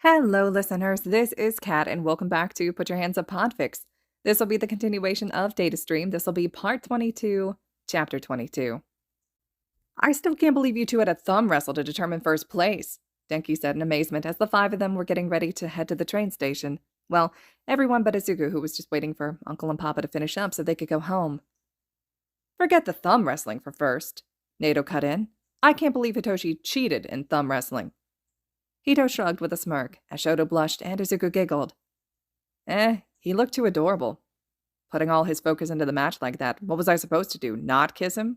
Hello, listeners. This is Kat, and welcome back to Put Your Hands Up Podfic. This will be the continuation of Datastream. This will be Part 22, Chapter 22. I still can't believe you two had a thumb wrestle to determine first place, Denki said in amazement as the five of them were getting ready to head to the train station. Well, everyone but Izuku, who was just waiting for Uncle and Papa to finish up so they could go home. Forget the thumb wrestling for first, Nato cut in. I can't believe Hitoshi cheated in thumb wrestling. Hito shrugged with a smirk, as Shouto blushed and Izuku giggled. He looked too adorable. Putting all his focus into the match like that, what was I supposed to do, not kiss him?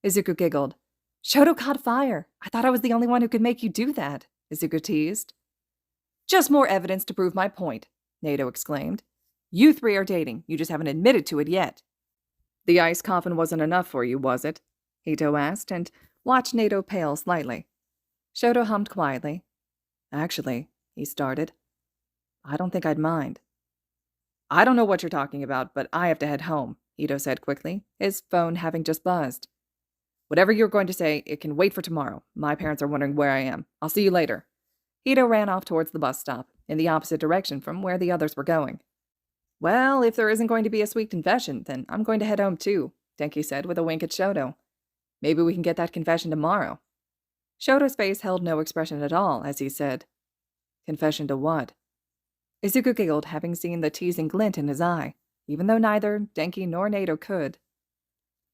Izuku giggled. Shouto caught fire. I thought I was the only one who could make you do that, Izuku teased. Just more evidence to prove my point, Nato exclaimed. You three are dating, you just haven't admitted to it yet. The ice coffin wasn't enough for you, was it? Hito asked, and watched Nato pale slightly. Shouto hummed quietly. Actually, he started. I don't think I'd mind. I don't know what you're talking about, but I have to head home, Hito said quickly, his phone having just buzzed. Whatever you're going to say, it can wait for tomorrow. My parents are wondering where I am. I'll see you later. Hito ran off towards the bus stop, in the opposite direction from where the others were going. Well, if there isn't going to be a sweet confession, then I'm going to head home too, Denki said with a wink at Shouto. Maybe we can get that confession tomorrow. Shouto's face held no expression at all as he said, Confession to what? Izuku giggled, having seen the teasing glint in his eye, even though neither Denki nor Nato could.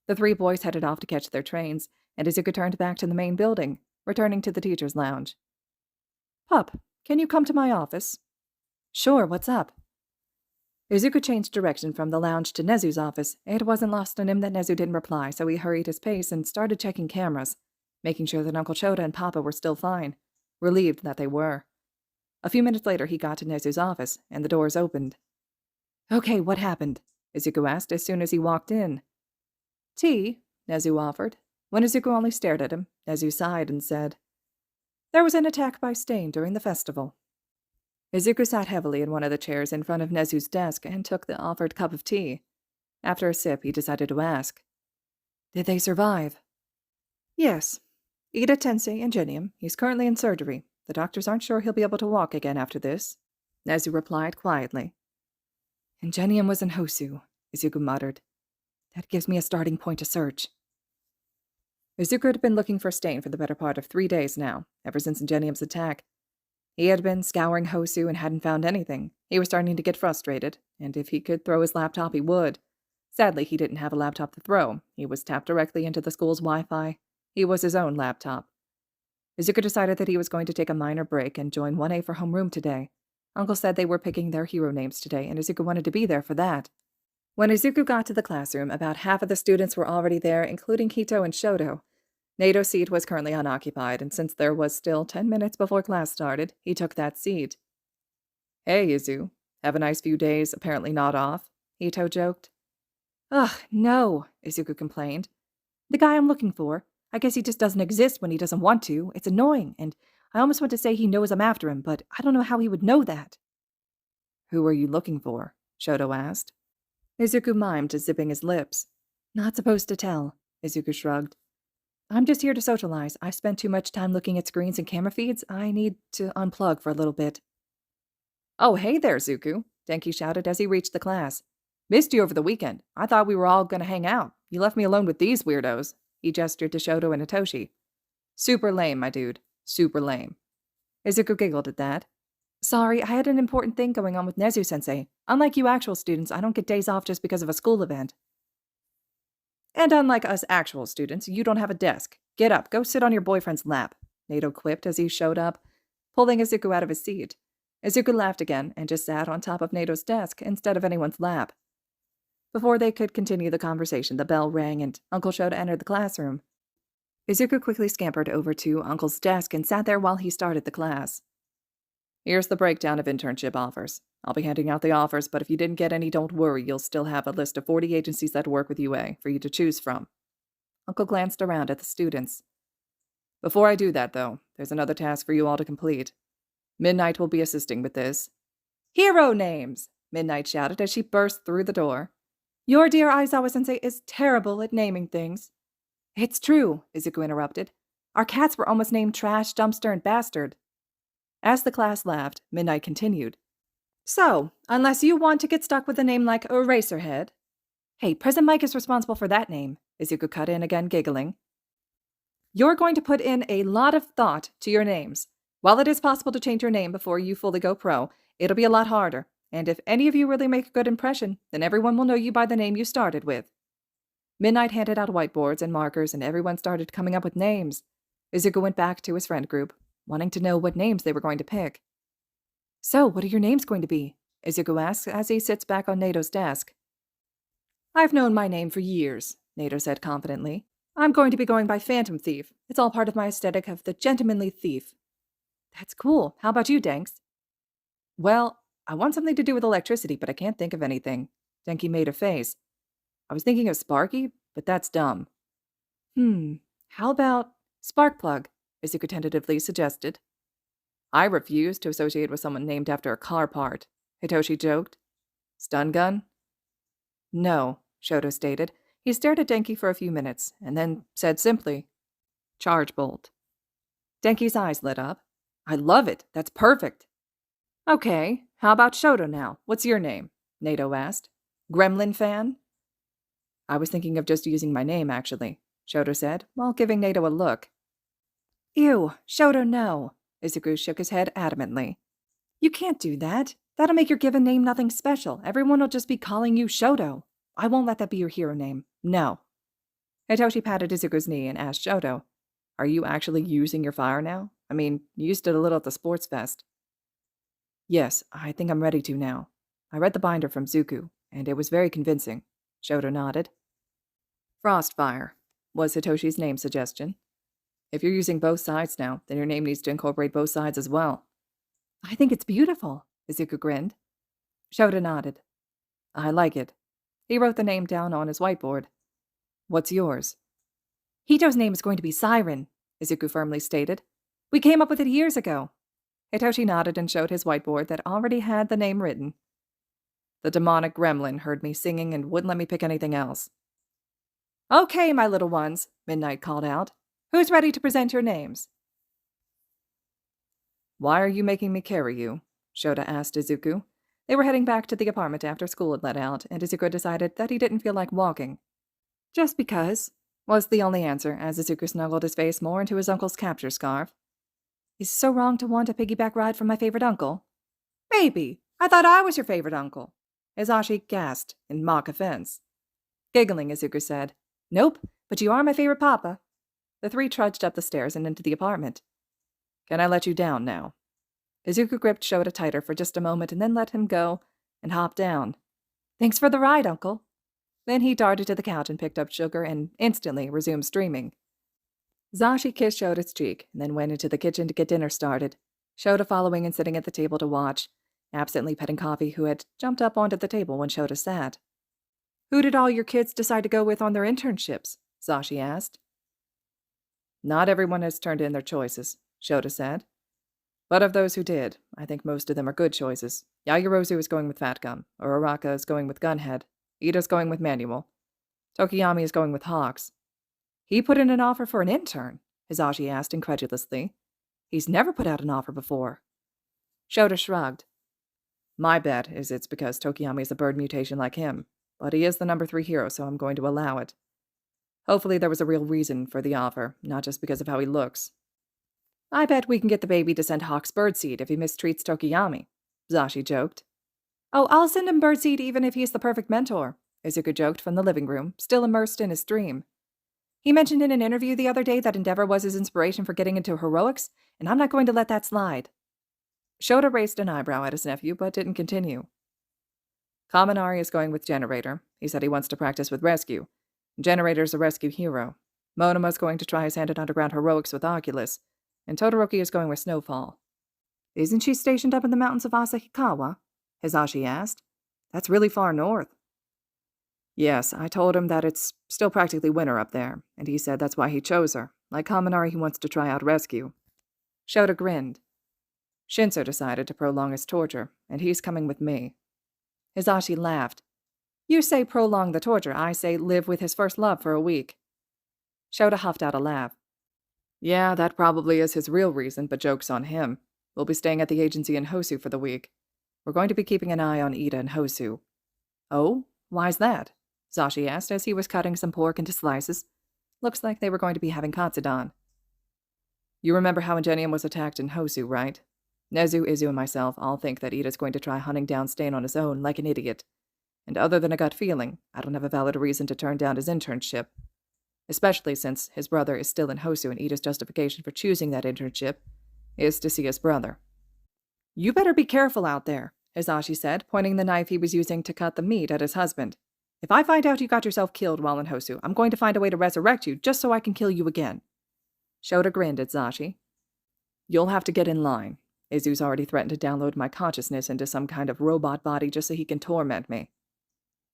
The three boys headed off to catch their trains, and Izuku turned back to the main building, returning to the teacher's lounge. Pup, can you come to my office? Sure, what's up? Izuku changed direction from the lounge to Nezu's office. It wasn't lost on him that Nezu didn't reply, so he hurried his pace and started checking cameras, making sure that Uncle Shouta and Papa were still fine, relieved that they were. A few minutes later, he got to Nezu's office, and the doors opened. Okay, what happened? Izuku asked as soon as he walked in. Tea, Nezu offered. When Izuku only stared at him, Nezu sighed and said, There was an attack by Stain during the festival. Izuku sat heavily in one of the chairs in front of Nezu's desk and took the offered cup of tea. After a sip, he decided to ask, Did they survive? Yes. Ida Tensei Ingenium. He's currently in surgery. The doctors aren't sure he'll be able to walk again after this, Nezu replied quietly. Ingenium was in Hosu, Izuku muttered. That gives me a starting point to search. Izuku had been looking for Stain for the better part of 3 days now, ever since Ingenium's attack. He had been scouring Hosu and hadn't found anything. He was starting to get frustrated, and if he could throw his laptop, he would. Sadly, he didn't have a laptop to throw. He was tapped directly into the school's Wi-Fi. He was his own laptop. Izuku decided that he was going to take a minor break and join 1A for homeroom today. Uncle said they were picking their hero names today, and Izuku wanted to be there for that. When Izuku got to the classroom, about half of the students were already there, including Hito and Shouto. Nato's seat was currently unoccupied, and since there was still 10 minutes before class started, he took that seat. Hey, Izu. Have a nice few days, apparently not off, Hito joked. Ugh, no, Izuku complained. The guy I'm looking for. I guess he just doesn't exist when he doesn't want to. It's annoying, and I almost want to say he knows I'm after him, but I don't know how he would know that. Who are you looking for? Shouto asked. Izuku mimed, zipping his lips. Not supposed to tell, Izuku shrugged. I'm just here to socialize. I've spent too much time looking at screens and camera feeds. I need to unplug for a little bit. Oh, hey there, Zuku, Denki shouted as he reached the class. Missed you over the weekend. I thought we were all going to hang out. You left me alone with these weirdos. He gestured to Shouto and Hitoshi. Super lame, my dude. Super lame. Izuku giggled at that. Sorry, I had an important thing going on with Nezu-sensei. Unlike you actual students, I don't get days off just because of a school event. And unlike us actual students, you don't have a desk. Get up, go sit on your boyfriend's lap, Nato quipped as he showed up, pulling Izuku out of his seat. Izuku laughed again and just sat on top of Nato's desk instead of anyone's lap. Before they could continue the conversation, the bell rang and Uncle Shouta entered the classroom. Izuku quickly scampered over to Uncle's desk and sat there while he started the class. Here's the breakdown of internship offers. I'll be handing out the offers, but if you didn't get any, don't worry. You'll still have a list of 40 agencies that work with UA for you to choose from. Uncle glanced around at the students. Before I do that, though, there's another task for you all to complete. Midnight will be assisting with this. Hero names! Midnight shouted as she burst through the door. Your dear Aizawa-sensei is terrible at naming things. It's true, Izuku interrupted. Our cats were almost named Trash, Dumpster, and Bastard. As the class laughed, Midnight continued. So, unless you want to get stuck with a name like Eraserhead. Hey, President Mike is responsible for that name, Izuku cut in again, giggling. You're going to put in a lot of thought to your names. While it is possible to change your name before you fully go pro, it'll be a lot harder. And if any of you really make a good impression, then everyone will know you by the name you started with. Midnight handed out whiteboards and markers, and everyone started coming up with names. Izuku went back to his friend group, wanting to know what names they were going to pick. So, what are your names going to be? Izuku asks as he sits back on Nato's desk. I've known my name for years, Nato said confidently. I'm going to be going by Phantom Thief. It's all part of my aesthetic of the gentlemanly thief. That's cool. How about you, Danks? Well, I want something to do with electricity, but I can't think of anything. Denki made a face. I was thinking of Sparky, but that's dumb. How about Sparkplug? Izuku tentatively suggested. I refuse to associate with someone named after a car part, Hitoshi joked. Stun gun? No, Shouto stated. He stared at Denki for a few minutes, and then said simply, Charge bolt. Denki's eyes lit up. I love it. That's perfect. Okay, how about Shouto now? What's your name? Nato asked. Gremlin fan? I was thinking of just using my name, actually, Shouto said, while giving Nato a look. Ew, Shouto, no. Izuku shook his head adamantly. You can't do that. That'll make your given name nothing special. Everyone will just be calling you Shouto. I won't let that be your hero name. No. Hitoshi patted Izuku's knee and asked Shouto, Are you actually using your fire now? I mean, you used it a little at the sports fest. Yes, I think I'm ready to now. I read the binder from Zuku, and it was very convincing. Shouto nodded. Frostfire was Hitoshi's name suggestion. If you're using both sides now, then your name needs to incorporate both sides as well. I think it's beautiful, Izuku grinned. Shouto nodded. I like it. He wrote the name down on his whiteboard. What's yours? Hito's name is going to be Siren, Izuku firmly stated. We came up with it years ago. Hitoshi nodded and showed his whiteboard that already had the name written. The demonic gremlin heard me singing and wouldn't let me pick anything else. Okay, my little ones, Midnight called out. Who's ready to present your names? Why are you making me carry you? Shouta asked Izuku. They were heading back to the apartment after school had let out, and Izuku decided that he didn't feel like walking. Just because, was the only answer as Izuku snuggled his face more into his uncle's capture scarf. Is it so wrong to want a piggyback ride from my favorite uncle? Maybe. I thought I was your favorite uncle. Izashi gasped in mock offense. Giggling, Izuku said, Nope, but you are my favorite papa. The three trudged up the stairs and into the apartment. Can I let you down now? Izuku gripped Shouta tighter for just a moment and then let him go and hopped down. Thanks for the ride, Uncle. Then he darted to the couch and picked up sugar and instantly resumed streaming. Zashi kissed Shota's cheek and then went into the kitchen to get dinner started, Shouta following and sitting at the table to watch, absently petting Coffee, who had jumped up onto the table when Shouta sat. Who did all your kids decide to go with on their internships? Zashi asked. Not everyone has turned in their choices, Shouta said. But of those who did, I think most of them are good choices. Yaoyorozu is going with Fat Gum, Uraraka is going with Gunhead, Ida's going with Manual. Tokiyami is going with Hawks. He put in an offer for an intern? Hizashi asked incredulously. He's never put out an offer before. Shouta shrugged. My bet is it's because Tokiyami is a bird mutation like him, but he is the number 3 hero, so I'm going to allow it. Hopefully there was a real reason for the offer, not just because of how he looks. I bet we can get the baby to send Hawks birdseed if he mistreats Tokiyami, Zashi joked. Oh, I'll send him birdseed even if he's the perfect mentor, Izuku joked from the living room, still immersed in his dream. He mentioned in an interview the other day that Endeavor was his inspiration for getting into heroics, and I'm not going to let that slide. Shouta raised an eyebrow at his nephew, but didn't continue. Kaminari is going with Generator. He said he wants to practice with Rescue. Generator's a rescue hero. Monoma's going to try his hand at underground heroics with Oculus, and Todoroki is going with Snowfall. Isn't she stationed up in the mountains of Asahikawa? Hizashi asked. That's really far north. Yes, I told him that it's still practically winter up there, and he said that's why he chose her. Like Kaminari, he wants to try out Rescue. Shouta grinned. Shinso decided to prolong his torture, and he's coming with me. Hizashi laughed. You say prolong the torture, I say live with his first love for a week. Shouta huffed out a laugh. Yeah, that probably is his real reason, but joke's on him. We'll be staying at the agency in Hosu for the week. We're going to be keeping an eye on Ida and Hosu." "Oh? Why's that?" Zashi asked as he was cutting some pork into slices. Looks like they were going to be having katsudan. "You remember how Ingenium was attacked in Hosu, right? Nezu, Izu, and myself all think that Ida's going to try hunting down Stain on his own like an idiot. And other than a gut feeling, I don't have a valid reason to turn down his internship. Especially since his brother is still in Hosu and Ida's justification for choosing that internship is to see his brother." "You better be careful out there," Hizashi said, pointing the knife he was using to cut the meat at his husband. "If I find out you got yourself killed while in Hosu, I'm going to find a way to resurrect you just so I can kill you again." Shouta grinned at Zashi. "You'll have to get in line. Izu's already threatened to download my consciousness into some kind of robot body just so he can torment me."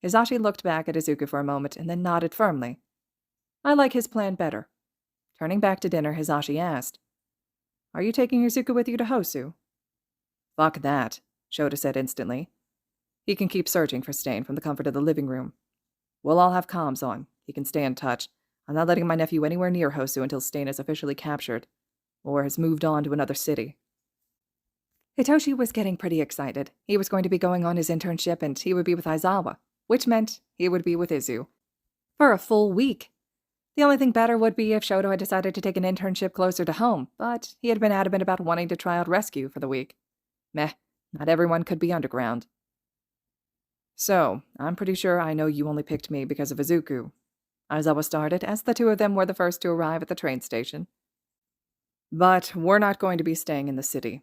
Hizashi looked back at Izuku for a moment and then nodded firmly. "I like his plan better." Turning back to dinner, Hizashi asked, "Are you taking Izuku with you to Hosu?" "Fuck that," Shouta said instantly. "He can keep searching for Stain from the comfort of the living room. We'll all have comms on. He can stay in touch. I'm not letting my nephew anywhere near Hosu until Stain is officially captured, or has moved on to another city." Hitoshi was getting pretty excited. He was going to be going on his internship and he would be with Aizawa, which meant he would be with Izu. For a full week. The only thing better would be if Shouto had decided to take an internship closer to home, but he had been adamant about wanting to try out rescue for the week. Meh, not everyone could be underground. "So, I'm pretty sure I know you only picked me because of Izuku," Aizawa started, as the two of them were the first to arrive at the train station. "But we're not going to be staying in the city.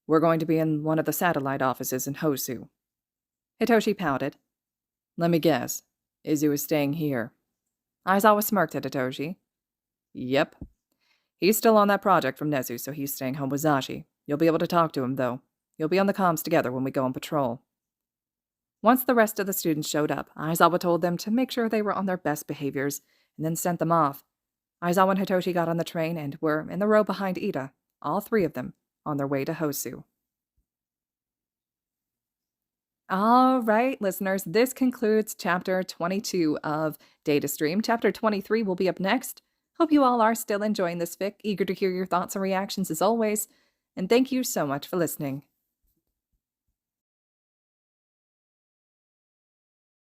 We're going to be in one of the satellite offices in Hosu." Hitoshi pouted. "Let me guess. Izu is staying here." Aizawa smirked at Hitoshi. "Yep. He's still on that project from Nezu, so he's staying home with Zashi. You'll be able to talk to him, though. You'll be on the comms together when we go on patrol." Once the rest of the students showed up, Aizawa told them to make sure they were on their best behaviors, and then sent them off. Aizawa and Hitoshi got on the train and were in the row behind Ida, all three of them, on their way to Hosu. All right, listeners, this concludes Chapter 22 of Datastream. Chapter 23 will be up next. Hope you all are still enjoying this fic, eager to hear your thoughts and reactions as always, and thank you so much for listening.